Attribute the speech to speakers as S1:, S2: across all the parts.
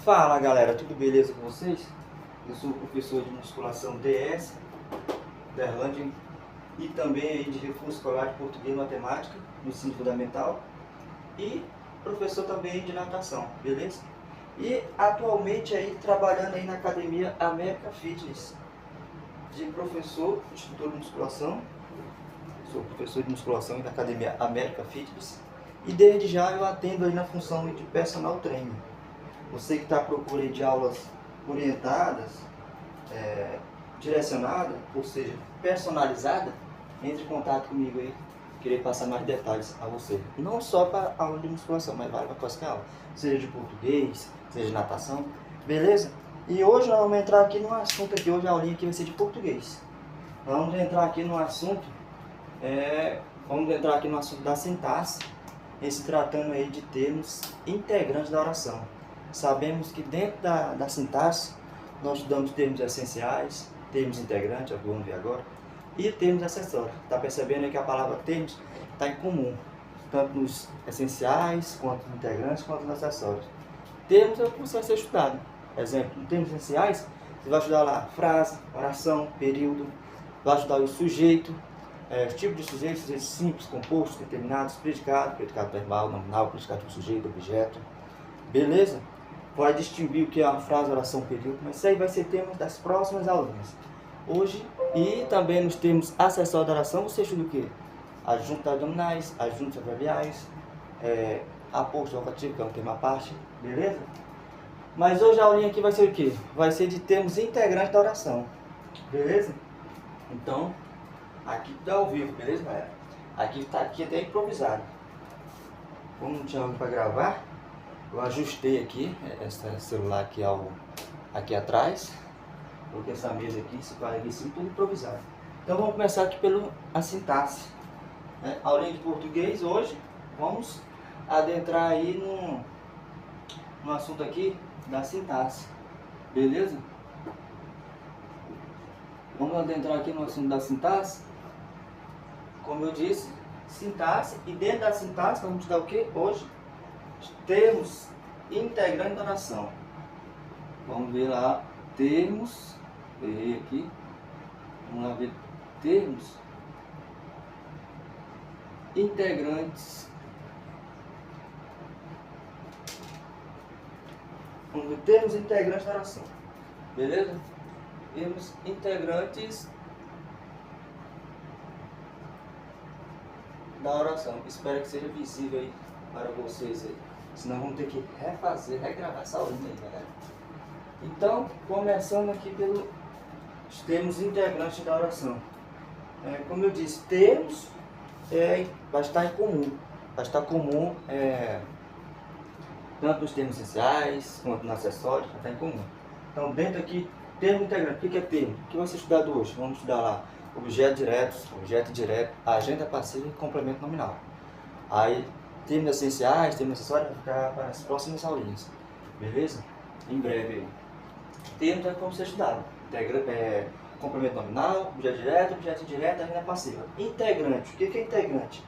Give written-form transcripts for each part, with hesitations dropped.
S1: Fala galera, tudo beleza com vocês? Eu sou o professor de musculação DS, Derlândia, e também aí de reforço escolar de português e matemática no ensino fundamental, e professor também de natação, beleza? E atualmente aí trabalhando aí na academia América Fitness, de professor, instrutor de musculação. Sou professor de musculação na academia América Fitness, e desde já eu atendo aí na função de personal trainer. Você que está à procura de aulas orientadas, direcionadas, ou seja, personalizada, entre em contato comigo aí, querer passar mais detalhes a você. Não só para aula de musculação, mas vale para qualquer aula, seja de português, seja de natação, beleza? E hoje nós vamos entrar aqui num assunto aqui, hoje a aulinha aqui vai ser de português. Nós vamos entrar aqui no assunto, da sintaxe, em se tratando aí de termos integrantes da oração. Sabemos que dentro da sintaxe nós estudamos termos essenciais, termos integrantes, é o que vamos ver agora, e termos acessórios. Está percebendo aí que a palavra termos está em comum, tanto nos essenciais, quanto nos integrantes, quanto nos acessórios. Termos é o que você vai ser estudado. Exemplo, em termos essenciais, você vai estudar lá frase, oração, período, vai estudar o sujeito, tipo de sujeito simples, composto, determinados, predicado, predicado verbal, nominal, predicado do sujeito, objeto, beleza? Vai distinguir o que é uma frase, oração, período, mas isso aí vai ser tema das próximas aulinhas. Hoje, e também nos termos acessórios da oração, você estuda o quê? Adjuntos adnominais, adjuntos adverbiais, aposto vocativo, que é um tema à parte, beleza? Mas hoje a aulinha aqui vai ser o quê? Vai ser de termos integrantes da oração, beleza? Então, aqui está ao vivo, beleza, galera? Aqui está até improvisado. Como não tinha algo para gravar, eu ajustei aqui, esse celular aqui atrás, coloquei essa mesa aqui, esse quadro aqui, assim, tudo improvisado. Então vamos começar aqui pela sintaxe. Aulinha de português hoje, vamos adentrar aí no assunto aqui da sintaxe, beleza? Vamos adentrar aqui no assunto da sintaxe. Como eu disse, sintaxe, e dentro da sintaxe vamos estudar o que hoje? Termos integrantes da oração. Vamos ver lá, termos, errei aqui, vamos lá ver, termos integrantes. Vamos ver, termos integrantes da oração, beleza? Termos integrantes da oração. Espero que seja visível aí para vocês aí. Senão vamos ter que regravar essa aulinha aí, galera. Então, começando aqui pelos termos integrantes da oração. Como eu disse, termos vai estar em comum. Vai estar comum tanto nos termos essenciais quanto nos acessórios, vai estar em comum. Então, dentro aqui, termo integrante. O que é termo? O que vai ser estudado hoje? Vamos estudar lá objeto direto, agenda passiva e complemento nominal. Aí, termos essenciais, termos acessórios, vai ficar para as próximas aulinhas, beleza? Em breve aí. Termos é como ser estudado. Complemento nominal, objeto indireto, agenda passiva. Integrante. O que é integrante?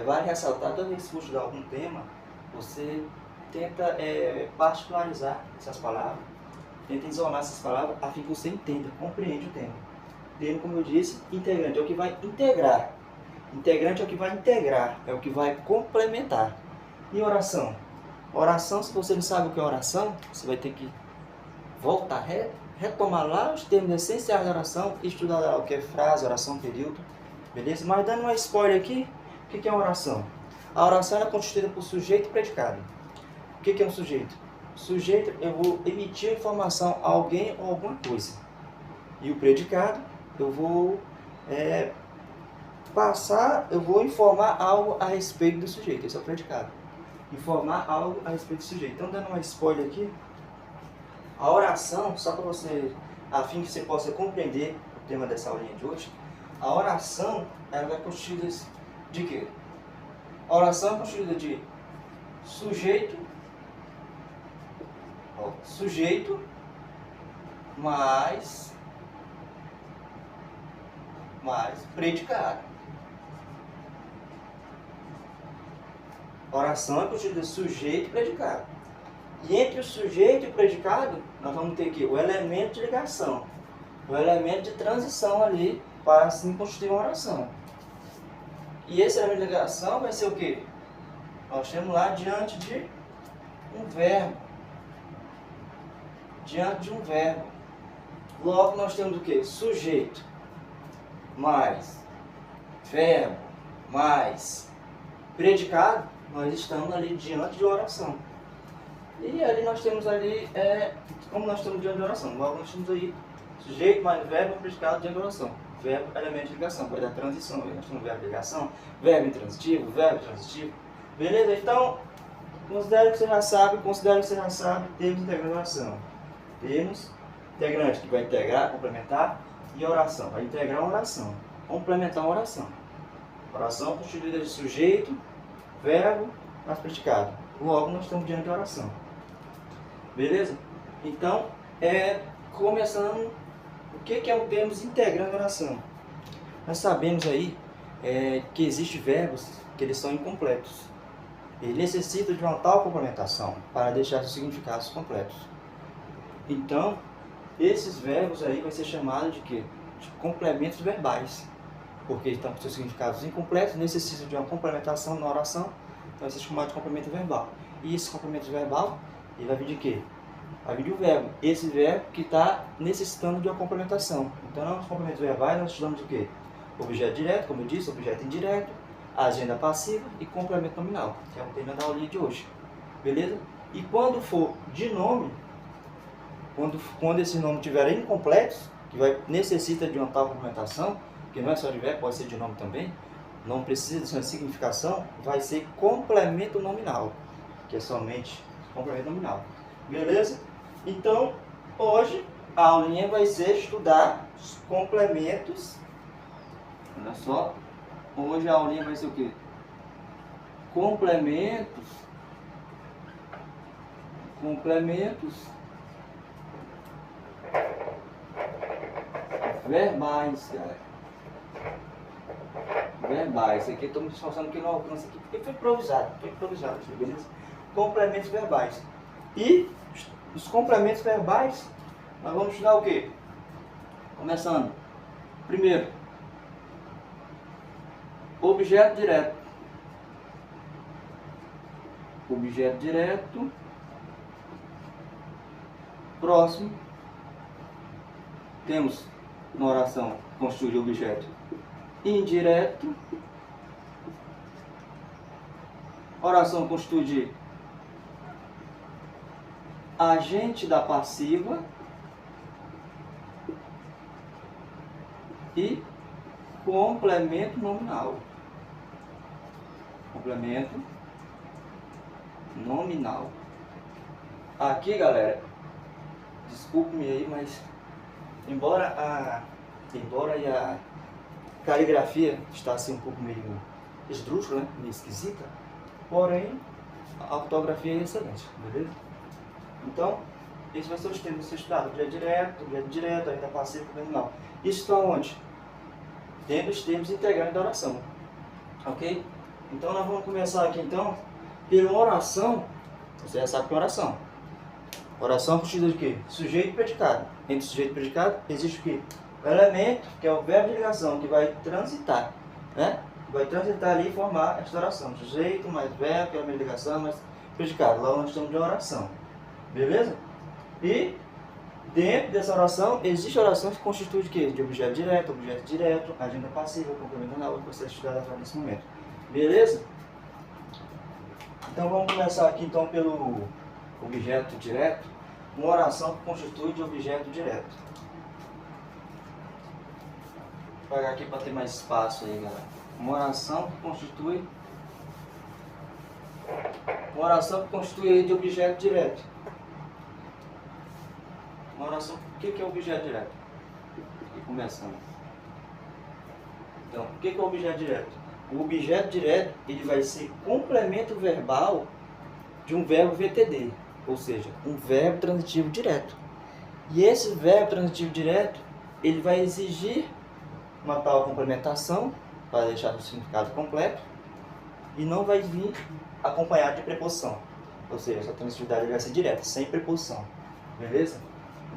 S1: Vale ressaltar, toda vez que for estudar algum tema, você tenta particularizar essas palavras, tenta isolar essas palavras, a fim que você entenda, compreende o tema. Termo, como eu disse, integrante é o que vai integrar. Integrante é o que vai integrar, é o que vai complementar. E oração? Oração, se você não sabe o que é oração, você vai ter que voltar, retomar lá os termos essenciais da oração, estudar lá o que é frase, oração, período, beleza? Mas dando uma spoiler aqui, o que é uma oração? A oração é constituída por sujeito e predicado. O que é um sujeito? Sujeito, eu vou emitir informação a alguém ou alguma coisa. E o predicado, eu vou eu vou informar algo a respeito do sujeito. Esse é o predicado. Informar algo a respeito do sujeito. Então, dando uma spoiler aqui, a oração, só para você, a fim que você possa compreender o tema dessa aulinha de hoje, a oração, ela vai constituída de quê? A oração é constituída de sujeito mais predicado. Oração é constituída de sujeito e predicado. E entre o sujeito e o predicado, nós vamos ter aqui o elemento de ligação, o elemento de transição ali, para assim constituir uma oração. E esse elemento de ligação vai ser o quê? Nós temos lá diante de um verbo. Diante de um verbo. Logo nós temos o quê? Sujeito, mais verbo, mais predicado. Nós estamos ali diante de oração. E ali nós temos ali, como nós estamos diante de oração. Logo nós temos aí sujeito mais verbo predicado diante de oração. Verbo, elemento de ligação, vai dar transição. Nós temos verbo de ligação, verbo intransitivo, verbo transitivo. Beleza? Então, considere que você já sabe, termos integrantes de oração. Termos integrante que vai integrar, complementar, e oração. Vai integrar uma oração, complementar uma oração. Oração constituída de sujeito, verbo, mais predicado. Logo nós estamos diante de oração. Beleza? Então, começando, o que é o termos integrante de oração? Nós sabemos aí que existem verbos que eles são incompletos. Eles necessitam de uma tal complementação para deixar seus significados completos. Então, esses verbos aí vai ser chamado de quê? De complementos verbais. Porque estão com seus significados incompletos, necessitam de uma complementação na oração, então vai ser chamado de complemento verbal. E esse complemento verbal, ele vai vir de quê? Vai vir de um verbo. Esse verbo que está necessitando de uma complementação. Então, nos complementos verbais, nós estudamos o quê? Objeto direto, como eu disse, objeto indireto, agenda passiva e complemento nominal, que é o tema da aulinha de hoje. Beleza? E quando for de nome, quando esse nome estiver incompletos, que necessita de uma tal complementação, que não é só de verbo, pode ser de nome também, não precisa de uma significação, vai ser complemento nominal, que é somente complemento nominal. Beleza? Então, hoje a aulinha vai ser estudar os complementos. Olha só, hoje a aulinha vai ser o quê? Complementos verbais, galera. Verbais. Isso aqui eu estou me esforçando que não alcança aqui, porque foi improvisado, beleza? Complementos verbais. E os complementos verbais, nós vamos estudar o quê? Começando. Primeiro, objeto direto. Objeto direto. Próximo. Temos na oração constitui de objeto indireto. Oração constitui de agente da passiva e complemento nominal. Complemento nominal. Aqui, galera, desculpe-me aí, mas embora a caligrafia está assim um pouco meio esdrúxula, né? Meio esquisita, porém a ortografia é excelente, beleza? Então, esse vai ser os termos a ser estudado: objeto direto, ainda passivo e nominal. Isso está onde? Dentro dos termos integrantes da oração, ok? Então nós vamos começar aqui então pela oração. Você já sabe que é oração. Oração constituída de quê? Sujeito e predicado. Entre sujeito e predicado existe o quê? O elemento, que é o verbo de ligação, que vai transitar, né? Vai transitar ali e formar esta oração. Sujeito mais verbo, que é a minha ligação, mais predicado. Lá nós estamos de oração. Beleza? E dentro dessa oração, existe oração que constitui de quê? De objeto direto, agenda passiva, complemento nominal, que você estudar nesse momento. Beleza? Então vamos começar aqui então pelo objeto direto. Uma oração que constitui de objeto direto. Vou pegar aqui para ter mais espaço aí, galera. Uma oração que constitui de objeto direto. Uma oração, o que é objeto direto? Aqui começando. Então, o que é objeto direto? O objeto direto, ele vai ser complemento verbal de um verbo VTD, ou seja, um verbo transitivo direto. E esse verbo transitivo direto, ele vai exigir uma tal complementação para deixar o significado completo e não vai vir acompanhado de preposição. Ou seja, essa transitividade vai ser direta, sem preposição. Beleza?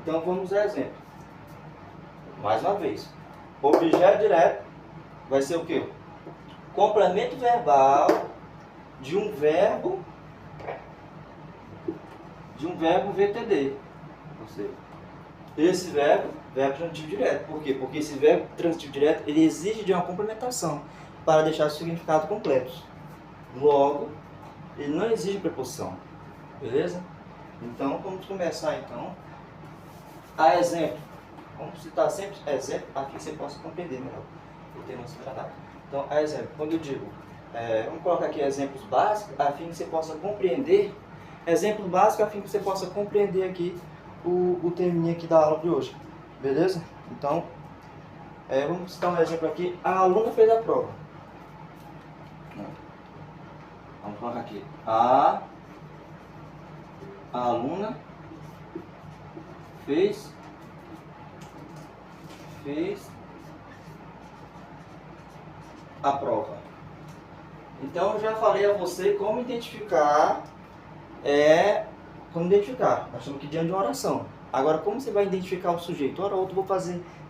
S1: Então vamos ao exemplo. Mais uma vez. Objeto direto vai ser o quê? Complemento verbal de um verbo VTD. Ou seja, esse verbo transitivo direto. Por quê? Porque esse verbo transitivo direto ele exige de uma complementação para deixar o significado completo. Logo, ele não exige preposição. Beleza? Então, vamos começar então. A exemplo. Vamos citar sempre exemplo aqui que você possa compreender melhor o tema se tratado. Então, a exemplo. Quando eu digo, vamos colocar aqui exemplos básicos, a fim que você possa compreender. Exemplo básico a fim que você possa compreender aqui o terminho aqui da aula de hoje. Beleza? Então, vamos citar um exemplo aqui. A aluna fez a prova. Vamos colocar aqui. A aluna fez a prova. Então, eu já falei a você como identificar. Nós estamos aqui diante de uma oração. Agora, como você vai identificar o sujeito? Hora ou outra, vou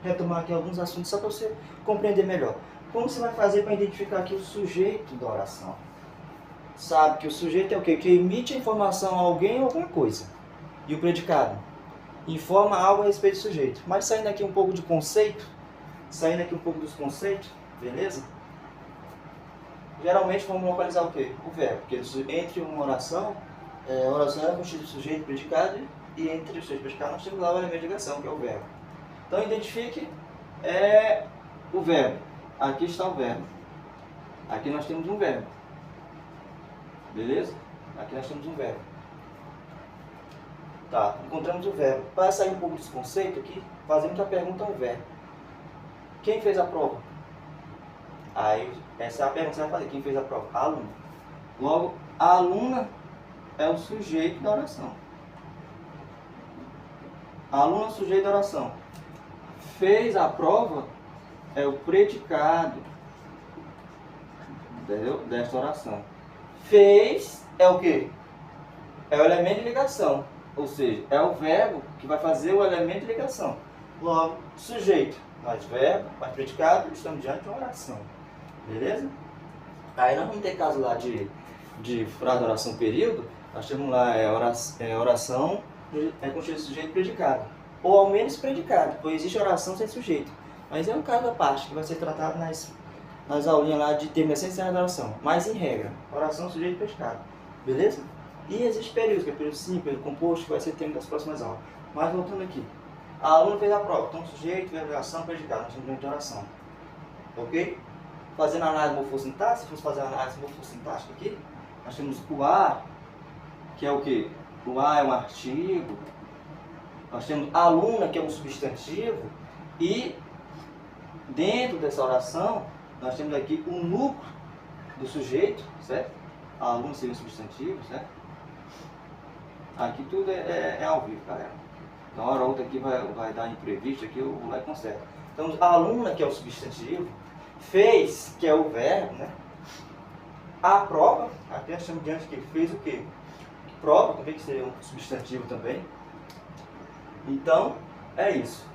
S1: retomar aqui alguns assuntos só para você compreender melhor. Como você vai fazer para identificar aqui o sujeito da oração? Sabe que o sujeito é o quê? Que emite a informação a alguém ou alguma coisa. E o predicado? Informa algo a respeito do sujeito. Mas saindo aqui um pouco de conceito, dos conceitos, beleza? Geralmente vamos localizar o quê? O verbo. Porque entre uma oração, a oração é constituída de sujeito e predicado, e entre o sujeito e predicado nós temos lá o elemento de ligação, que é o verbo. Então identifique o verbo. Aqui está o verbo. Aqui nós temos um verbo. Beleza? Aqui nós temos um verbo. Tá, encontramos o verbo. Para sair um pouco desse conceito aqui, fazemos a pergunta ao verbo. Quem fez a prova? Aí, essa é a pergunta que você vai fazer. Quem fez a prova? A aluna. Logo, a aluna é o sujeito da oração. A aluna é o sujeito da oração. Fez a prova é o predicado, entendeu? Desta oração. Fez é o quê? É o elemento de ligação. Ou seja, é o verbo que vai fazer o elemento de ligação. Logo, sujeito mais verbo, mais predicado, estamos diante de uma oração. Beleza? Aí nós vamos ter caso lá de frase, oração, período. Nós temos lá oração constituída de sujeito e predicado. Ou ao menos predicado, pois existe oração sem sujeito. Mas é um caso à parte que vai ser tratado nas aulinhas lá de termo essencial da oração. Mas em regra, oração, sujeito e predicado. Beleza? E existe período, que é período simples, período composto, que vai ser tema das próximas aulas. Mas voltando aqui. A aluna fez a prova. Então, sujeito, verbo, oração, predicado. Nós estamos dentro de oração. Ok? Fazendo análise morfossintática, se fosse fazer análise morfossintática aqui, nós temos o a, que é o quê? O a é um artigo. Nós temos a aluna, que é um substantivo. E dentro dessa oração, nós temos aqui o núcleo do sujeito, certo? A aluna seria um substantivo, certo? Aqui tudo é ao vivo, galera. Então, a hora outra aqui vai dar imprevisto, aqui eu vou lá e conserto. Então, a aluna, que é o substantivo, fez, que é o verbo, né? A prova, aqui nós estamos diante que fez o quê? Prova, também que seria um substantivo também. Então, é isso.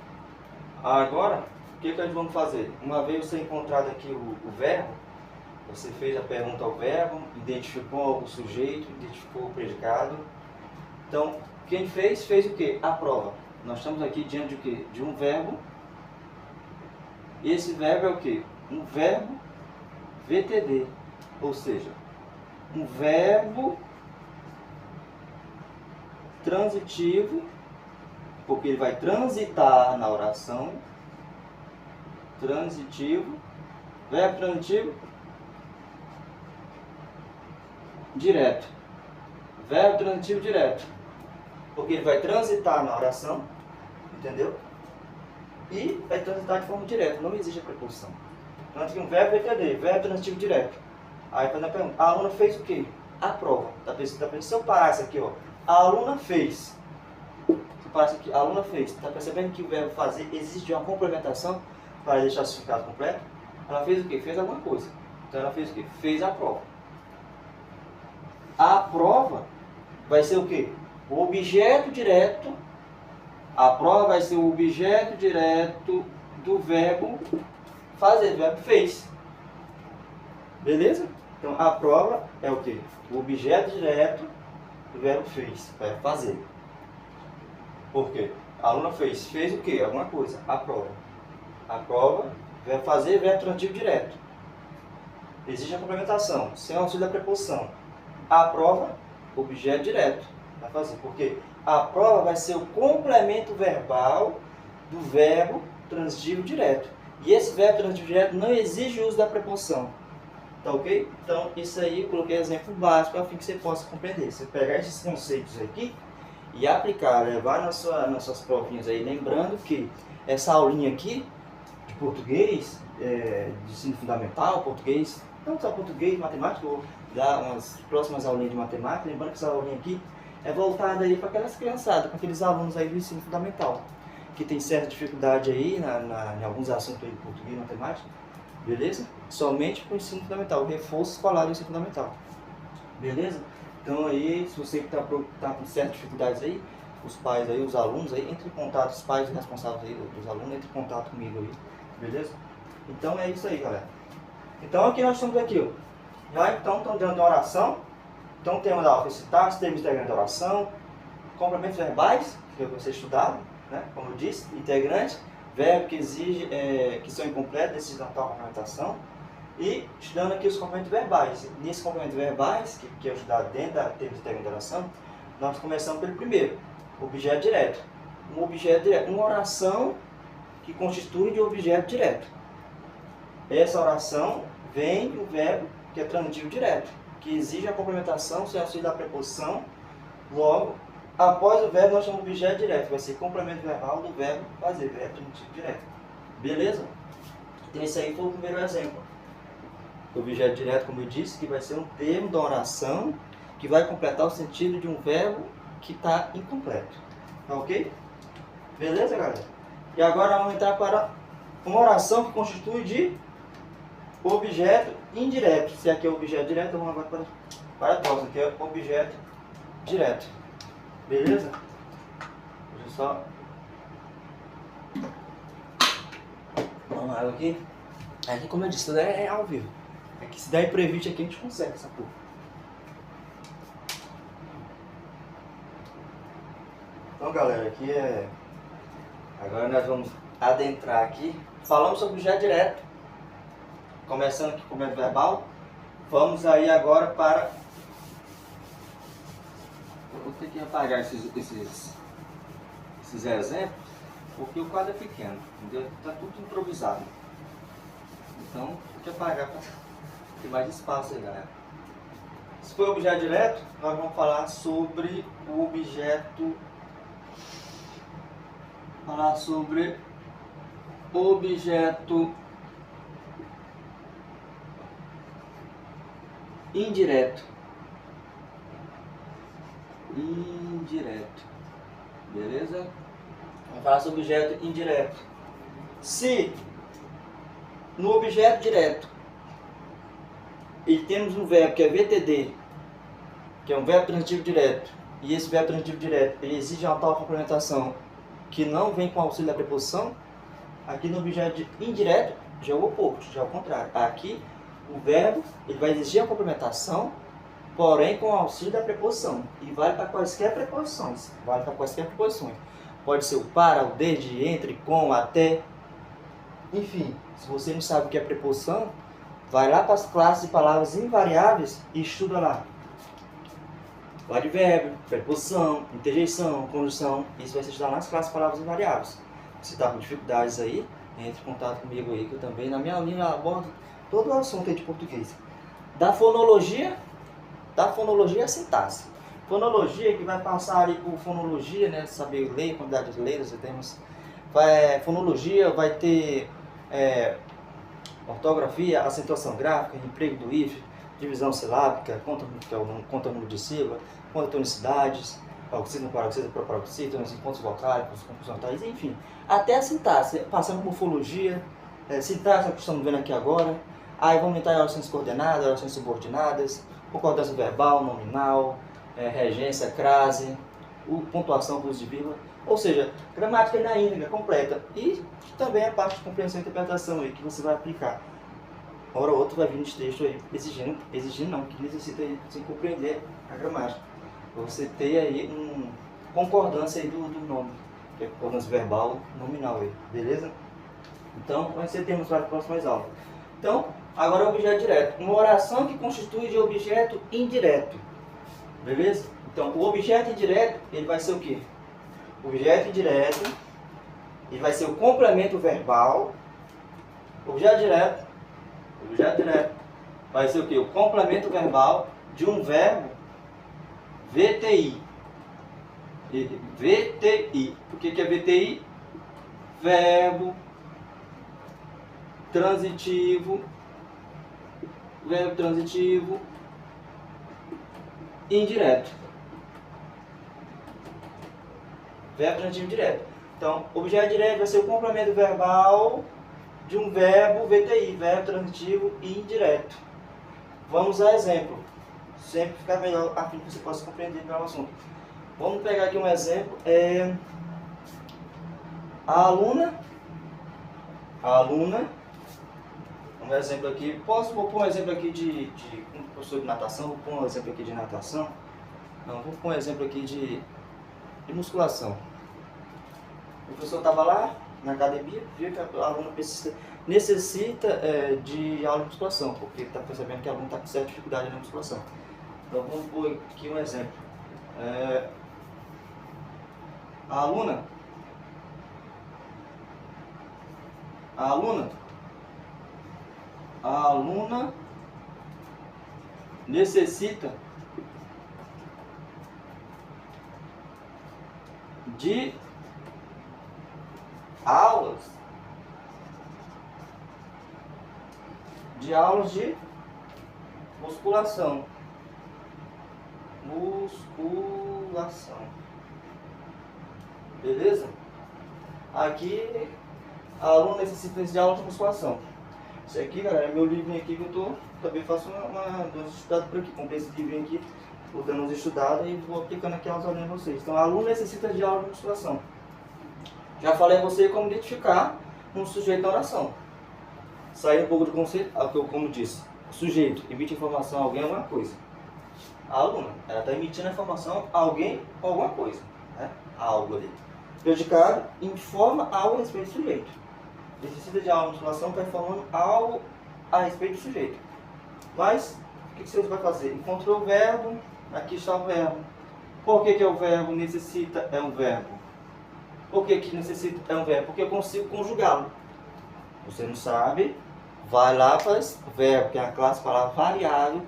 S1: Agora, o que nós vamos fazer? Uma vez você encontrado aqui o verbo, você fez a pergunta ao verbo, identificou o sujeito, identificou o predicado. Então, quem fez o quê? A prova. Nós estamos aqui diante de quê? De um verbo. E esse verbo é o quê? Um verbo VTD. Ou seja, um verbo transitivo, porque ele vai transitar na oração. Transitivo. Verbo transitivo direto. Verbo transitivo direto. Porque ele vai transitar na oração, entendeu? E vai transitar de forma direta, não existe a preposição. Então, aqui um verbo VTD, verbo transitivo direto. Aí faz a pergunta, a aluna fez o quê? A prova. Se eu parasse aqui, ó, a aluna fez. Se eu parasse aqui, a aluna fez. Está percebendo que o verbo fazer existe uma complementação para deixar o significado completo? Ela fez o quê? Fez alguma coisa. Então ela fez o quê? Fez a prova. A prova vai ser o quê? O objeto direto, a prova vai ser o objeto direto do verbo fazer, do verbo fez. Beleza? Então a prova é o quê? O objeto direto do verbo fez, verbo fazer. Por quê? A aluna fez o quê? Alguma coisa. A prova. A prova, verbo fazer, verbo transitivo direto. Existe a complementação, sem auxílio da preposição. A prova, objeto direto. Vai fazer. Por quê? A prova vai ser o complemento verbal do verbo transitivo direto. E esse verbo transitivo direto não exige o uso da preposição. Tá ok? Então, isso aí eu coloquei exemplo básico a fim que você possa compreender. Você pegar esses conceitos aqui e aplicar, levar nas suas provinhas aí, lembrando que essa aulinha aqui de português, de ensino fundamental, português, não só português, matemática, vou dar umas próximas aulinhas de matemática, lembrando que essa aulinha aqui é voltada aí para aquelas criançadas, para aqueles alunos aí do ensino fundamental, que tem certa dificuldade aí em alguns assuntos aí de português e matemática, beleza? Somente para o ensino fundamental, o reforço escolar do ensino fundamental, beleza? Então aí, se você está com certas dificuldades aí, os pais aí, os alunos aí, entre em contato, os pais responsáveis aí dos alunos, entre em contato comigo aí, beleza? Então é isso aí, galera. Então aqui nós estamos aqui, ó. Já então estamos dentro da oração. Então temos lá o citar, termos integrante da oração, complementos verbais, que você estudaram, né? Como eu disse, integrante, verbo que exige, que são incompletos, exige da tal complementação. E estudando aqui os complementos verbais. Nesses complementos verbais, que é estudado dentro da termos integrante da oração, nós começamos pelo primeiro, objeto direto. Um objeto direto, uma oração que constitui de objeto direto. Essa oração vem do verbo que é transitivo direto, que exige a complementação sem auxílio da preposição. Logo, após o verbo nós chamamos de objeto direto, vai ser complemento verbal do verbo fazer, verbo transitivo direto. Beleza? Então esse aí foi o primeiro exemplo. O objeto direto, como eu disse, que vai ser um termo da oração que vai completar o sentido de um verbo que está incompleto. Tá ok? Beleza, galera? E agora vamos entrar para uma oração que constitui de objeto indireto. Se aqui é objeto direto, vamos agora para a próxima, que é objeto direto. Beleza? Deixa eu só... Vamos lá, aqui. Aqui, como eu disse, tudo é ao vivo. Aqui, se der imprevisto aqui, a gente consegue essa porra. Então, galera, aqui é... Agora nós vamos adentrar aqui. Falamos sobre objeto direto. Começando aqui com o complemento verbal. Vamos aí agora para... Eu vou ter que apagar esses exemplos, porque o quadro é pequeno, entendeu? Está tudo improvisado. Então, tem que apagar para ter mais espaço aí, galera. Se for objeto direto, nós vamos falar sobre o objeto... indireto. Beleza? Vamos falar sobre objeto indireto. Se no objeto direto e temos um verbo que é VTD, que é um verbo transitivo direto, e esse verbo transitivo direto ele exige uma tal complementação que não vem com auxílio da preposição, aqui no objeto indireto já é o oposto, já é o contrário. Aqui o verbo ele vai exigir a complementação, porém com auxílio da preposição. E vale para quaisquer preposições. Pode ser o para, o desde, entre, com, até. Enfim, se você não sabe o que é preposição, vai lá para as classes de palavras invariáveis e estuda lá. O advérbio, preposição, interjeição, conjunção. Isso vai ser estudado nas classes de palavras invariáveis. Se está com dificuldades aí, entre em contato comigo aí, que eu também, na minha linha, abordo todo o assunto aí de português. Da fonologia à sintaxe. Fonologia, que vai passar ali por fonologia, né? Saber ler, quantidade de letras, temos. Fonologia vai ter ortografia, acentuação gráfica, emprego do if, divisão silábica, conta número de sílaba, conta tonicidades, paroxítono, paroxítono, proparoxítono, pontos vocálicos, consonantais, enfim. Até a sintaxe, passando por morfologia, sintaxe, que estamos vendo aqui agora. Aí vamos entrar em orações coordenadas, orações subordinadas, concordância verbal, nominal, regência, crase, pontuação, uso de vírgula, ou seja, gramática na íntegra, completa. E também a parte de compreensão e interpretação aí, que você vai aplicar. Hora ou outra vai vir nesse texto aí, exigindo não, que necessita aí você compreender a gramática. Pra você ter aí concordância aí do nome, que é concordância verbal nominal aí, beleza? Então, vai ser termos para as próximas aulas. Então, agora o objeto direto. Uma oração que constitui de objeto indireto. Beleza? Então, o objeto indireto, ele vai ser o quê? O objeto indireto, ele vai ser o complemento verbal. O objeto direto vai ser o quê? O complemento verbal de um verbo VTI. VTI. O que é VTI? Verbo transitivo indireto. Verbo transitivo indireto. Então, objeto direto vai ser o complemento verbal de um verbo VTI, verbo transitivo indireto. Vamos a exemplo. Sempre ficar melhor a fim que você possa compreender melhor o assunto. Vamos pegar aqui um exemplo. A aluna. Um exemplo aqui. Vou pôr um exemplo aqui de um professor de natação. Vou pôr um exemplo aqui de natação. Não, vou pôr um exemplo aqui de musculação. O professor estava lá na academia, viu que a aluna necessita de aula de musculação, porque está percebendo que a aluna está com certa dificuldade na musculação. Então vamos pôr aqui um exemplo. A aluna necessita de aulas de musculação. Beleza? Aqui a aluna necessita de aula de musculação. Isso aqui, galera, é meu livrinho aqui que eu também faço uns estudados por aqui. Comprei esse livrinho aqui, vou dando uns estudados e vou aplicando aqui aos alunos de vocês. Então, a aluna necessita de aula de musculação. Já falei a você como identificar um sujeito na oração. Sair um pouco do conceito, como disse, o sujeito emite informação a alguém alguma coisa. A aluna, ela está emitindo a informação a alguém ou alguma coisa, né? Algo ali. Predicado informa algo a respeito do sujeito. Necessita de aula de musculação para informando algo a respeito do sujeito. Mas, o que você vai fazer? Encontrou o verbo, aqui está o verbo. Por que o verbo necessita é um verbo? Por que necessita é um verbo? Porque eu consigo conjugá-lo. Você não sabe, vai lá para o verbo, que é a classe palavra variável,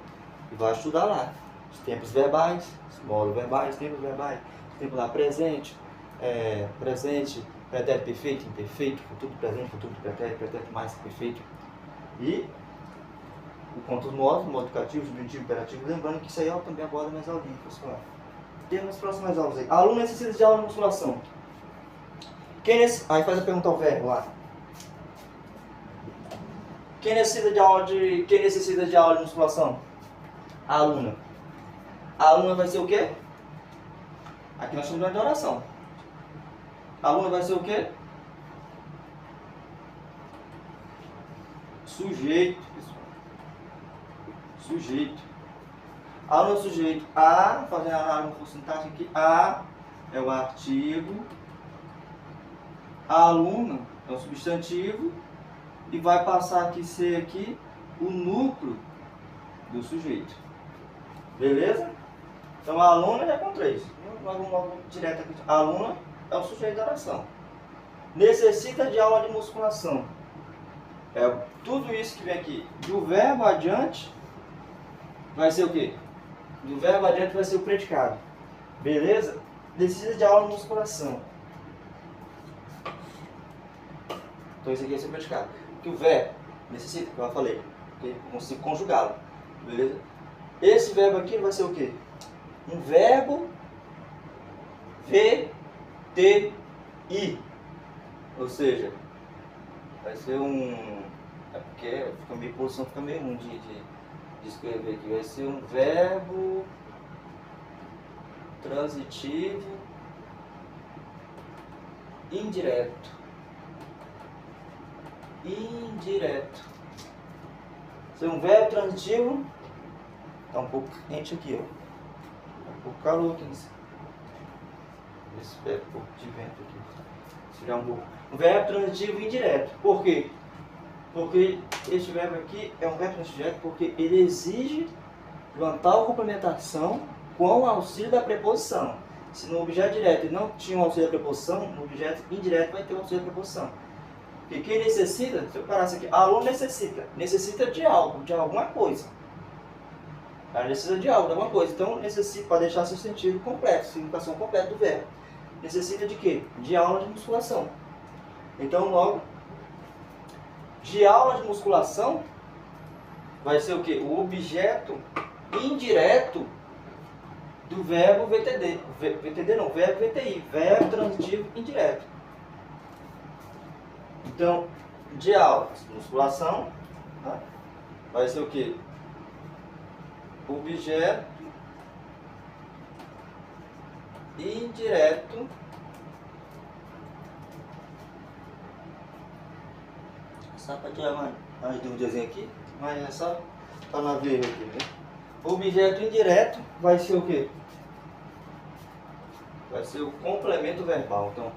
S1: e vai estudar lá. Os tempos verbais, os módulos verbais, tempos verbais, tempo lá presente, pretérito perfeito, imperfeito, futuro presente, futuro pretérito, pretérito mais perfeito. E o contos módulos, modificativo, subjuntivo, imperativo, lembrando que isso aí eu também abordo nas aulinhas, pessoal. Temos as próximas aulas aí. Aluno necessita de aula de musculação. Aí faz a pergunta ao verbo lá. Quem necessita de aula de musculação? A aluna. A aluna vai ser o quê? Aqui nós estamos falando de oração. A aluna vai ser o quê? Sujeito, pessoal. Sujeito. A aluna é o sujeito. A, fazendo a análise sintática aqui, a é o artigo. A aluna é o substantivo. E vai passar aqui ser aqui o núcleo do sujeito. Beleza? Então a aluna já com 3. Vamos logo direto aqui. A aluna é o sujeito da oração. Necessita de aula de musculação. Tudo isso que vem aqui. Do verbo adiante vai ser o quê? Do verbo adiante vai ser o predicado. Beleza? Necessita de aula de musculação. Então isso aqui vai ser o predicado. Que o verbo necessita, como eu falei, eu consigo conjugá-lo, beleza? Esse verbo aqui vai ser o quê? Um verbo VTI, ou seja, vai ser porque fica meio posição, fica meio ruim de escrever aqui, vai ser um verbo transitivo indireto. Indireto. Se é um verbo transitivo, tá um pouco quente aqui, ó. Tá um pouco calor aqui nesse. Espera um pouco de vento aqui. Tirar um pouco. Um verbo transitivo indireto. Por quê? Porque este verbo aqui é um verbo transitivo indireto porque ele exige uma tal complementação com o auxílio da preposição. Se no objeto direto ele não tinha o auxílio da preposição, no objeto indireto vai ter o auxílio da preposição. Porque quem necessita, se eu parar isso aqui, aluno necessita de algo, de alguma coisa. Ela necessita de algo, de alguma coisa. Então necessita, para deixar seu sentido completo, significação completa do verbo. Necessita de quê? De aula de musculação. Então logo, de aula de musculação vai ser o quê? O objeto indireto do verbo VTD. VTD não, verbo VTI, verbo transitivo indireto. Então, de aula de musculação, tá? Vai ser o quê? Objeto indireto só para tirar mais dúvidas aqui, mas é só para não ver aqui, né? Objeto indireto vai ser o quê? Vai ser o complemento verbal. Então,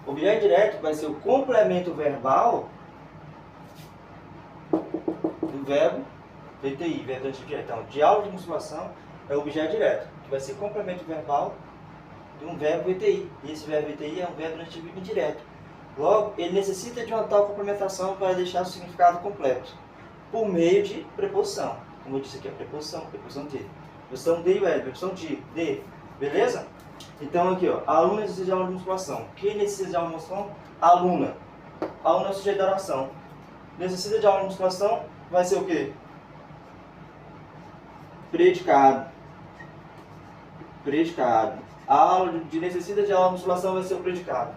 S1: objeto direto vai ser o complemento verbal do verbo VTI, verbo transitivo direto. Então, de aula de musculação é o objeto direto, que vai ser complemento verbal de um verbo VTI. E esse verbo VTI é um verbo transitivo indireto. Logo, ele necessita de uma tal complementação para deixar o significado completo, por meio de preposição. Como eu disse aqui, a preposição de. Preposição de, preposição de. Beleza? Então aqui, ó, aluna necessita de aula de musculação. Quem necessita de aula de musculação? Aluna. Aluna é o sujeito da oração. Necessita de aula de musculação vai ser o quê? Predicado. Predicado. A aula de necessita de aula de musculação vai ser o predicado.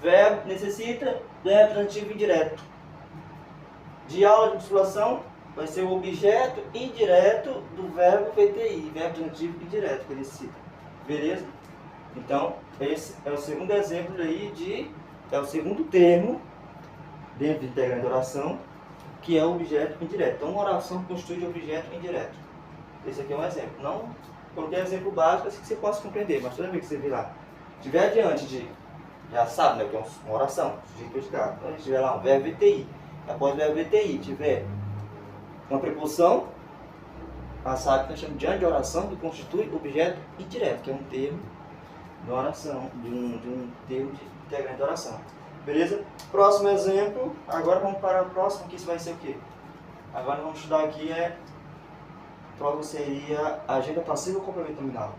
S1: Verbo necessita, verbo transitivo indireto. De aula de musculação vai ser o objeto indireto do verbo VTI, verbo transitivo indireto que necessita. Beleza? Então, esse é o segundo exemplo aí é o segundo termo dentro de integrante de oração, que é o objeto indireto. Então, uma oração constitui de objeto indireto. Esse aqui é um exemplo. Não coloquei exemplo básico assim que você possa compreender, mas toda vez que você vir lá, estiver diante de, já sabe, né, que é uma oração, sujeito predicado. Então, se tiver lá um verbo VTI, após o verbo VTI tiver uma preposição, ela sabe que nós chamamos diante de oração que constitui objeto indireto, que é um termo de oração, de um termo de integrante de oração. Beleza? Próximo exemplo, agora vamos para o próximo, que isso vai ser o quê? Agora vamos estudar aqui, próximo seria agenda passiva ou complemento nominal.